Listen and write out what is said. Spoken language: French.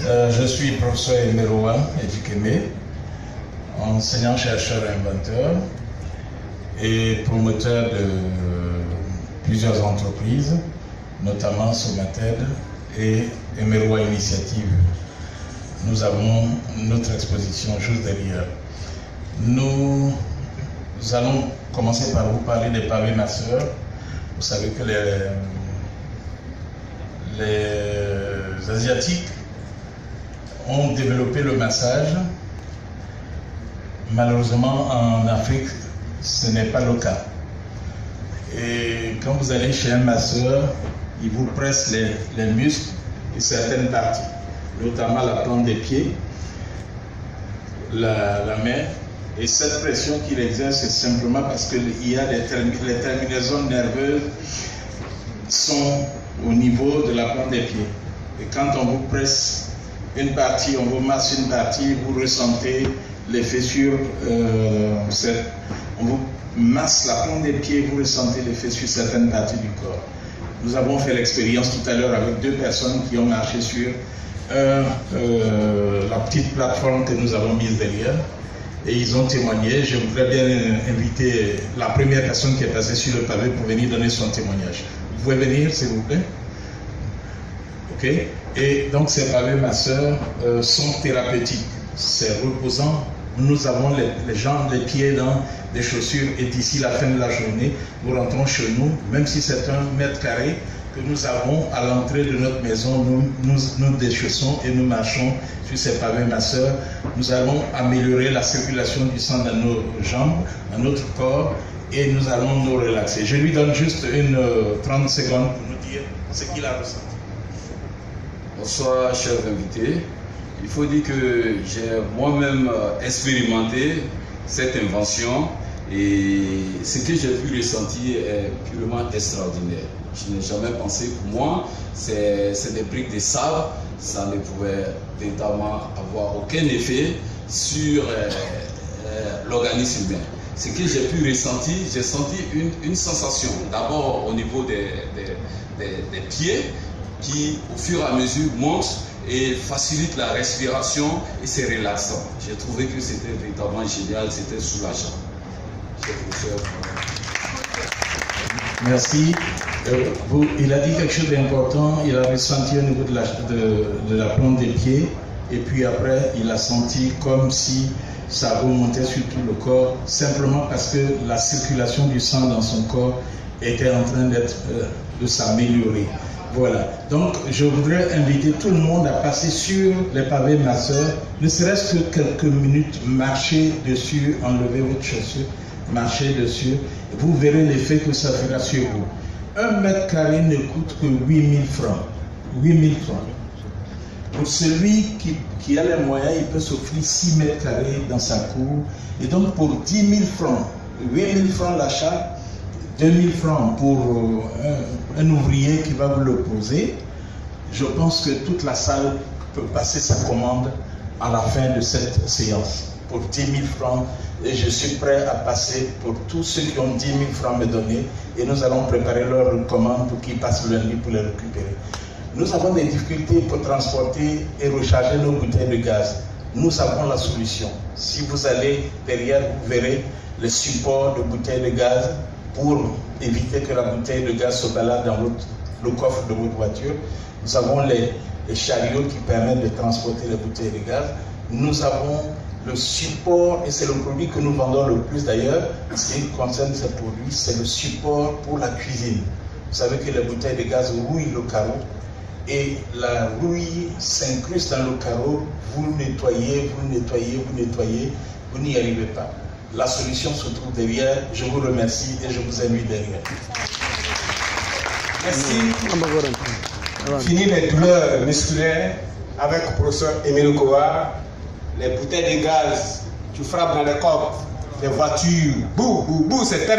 Je suis professeur Emeroa Edikeme, enseignant-chercheur inventeur et promoteur de plusieurs entreprises, notamment Somated et Emeroa Initiative. Nous avons notre exposition juste derrière. Nous allons commencer par vous parler des pavés masseurs. Vous savez que les Asiatiques ont développé le massage. Malheureusement, en Afrique, ce n'est pas le cas. Et quand vous allez chez un masseur, il vous presse les muscles et certaines parties, notamment la plante des pieds, la main. Et cette pression qu'il exerce, c'est simplement parce que les terminaisons nerveuses sont au niveau de la plante des pieds. Et quand on vous presse une partie, on vous masse une partie, vous ressentez les fessures, on vous masse la plante des pieds, vous ressentez les fessures sur certaines parties du corps. Nous avons fait l'expérience tout à l'heure avec 2 personnes qui ont marché sur la petite plateforme que nous avons mise derrière. Et ils ont témoigné. Je voudrais bien inviter la première personne qui est passée sur le pavé pour venir donner son témoignage. Vous pouvez venir, s'il vous plaît? Ok. Et donc, ces pavés masseurs sont thérapeutiques. C'est reposant. Nous avons les jambes, les pieds dans des chaussures. Et d'ici la fin de la journée, nous rentrons chez nous, même si c'est 1 mètre carré que nous avons à l'entrée de notre maison, nous déchaussons et nous marchons sur ces pavés masseurs. Nous allons améliorer la circulation du sang dans nos jambes, dans notre corps, et nous allons nous relaxer. Je lui donne juste 30 secondes pour nous dire ce qu'il a ressenti. Bonsoir, chers invités. Il faut dire que j'ai moi-même expérimenté cette invention et ce que j'ai pu ressentir est purement extraordinaire. Je n'ai jamais pensé, pour moi, c'est des briques de sable, ça ne pouvait véritablement avoir aucun effet sur l'organisme humain. Ce que j'ai pu ressentir, j'ai senti une sensation, d'abord au niveau des pieds, qui au fur et à mesure monte et facilite la respiration et c'est relaxant. J'ai trouvé que c'était véritablement génial, c'était soulageant. Merci. Il a dit quelque chose d'important, il a ressenti au niveau de la plante des pieds et puis après il a senti comme si ça remontait sur tout le corps, simplement parce que la circulation du sang dans son corps était en train de s'améliorer. Voilà, donc je voudrais inviter tout le monde à passer sur les pavés masseurs, ne serait-ce que quelques minutes, marcher dessus, enlever votre chaussure, marcher dessus, vous verrez l'effet que ça fera sur vous. 1 mètre carré ne coûte que 8000 francs. 8000 francs. Pour celui qui a les moyens, il peut s'offrir 6 mètres carrés dans sa cour. Et donc pour 10 000 francs, 8 000 francs l'achat, 2 000 francs pour un ouvrier qui va vous le poser, je pense que toute la salle peut passer sa commande à la fin de cette séance. Pour 10 000 francs, et je suis prêt à passer pour tous ceux qui ont 10 000 francs à me donner, et nous allons préparer leur commande pour qu'ils passent lundi pour les récupérer. Nous avons des difficultés pour transporter et recharger nos bouteilles de gaz. Nous avons la solution. Si vous allez derrière, vous verrez les supports de bouteilles de gaz pour éviter que la bouteille de gaz se balade dans le coffre de votre voiture. Nous avons les chariots qui permettent de transporter les bouteilles de gaz. Nous avons le support, et c'est le produit que nous vendons le plus d'ailleurs, ce qui concerne ce produit, c'est le support pour la cuisine. Vous savez que les bouteilles de gaz rouillent le carreau, et la rouille s'incruste dans le carreau, vous nettoyez, vous n'y arrivez pas. La solution se trouve derrière. Je vous remercie et je vous invite derrière. Merci. Fini les douleurs musculaires avec le professeur Émile Kowa. Les bouteilles de gaz, tu frappes dans les coques, les voitures, bouh, bouh, bouh, c'est terrible.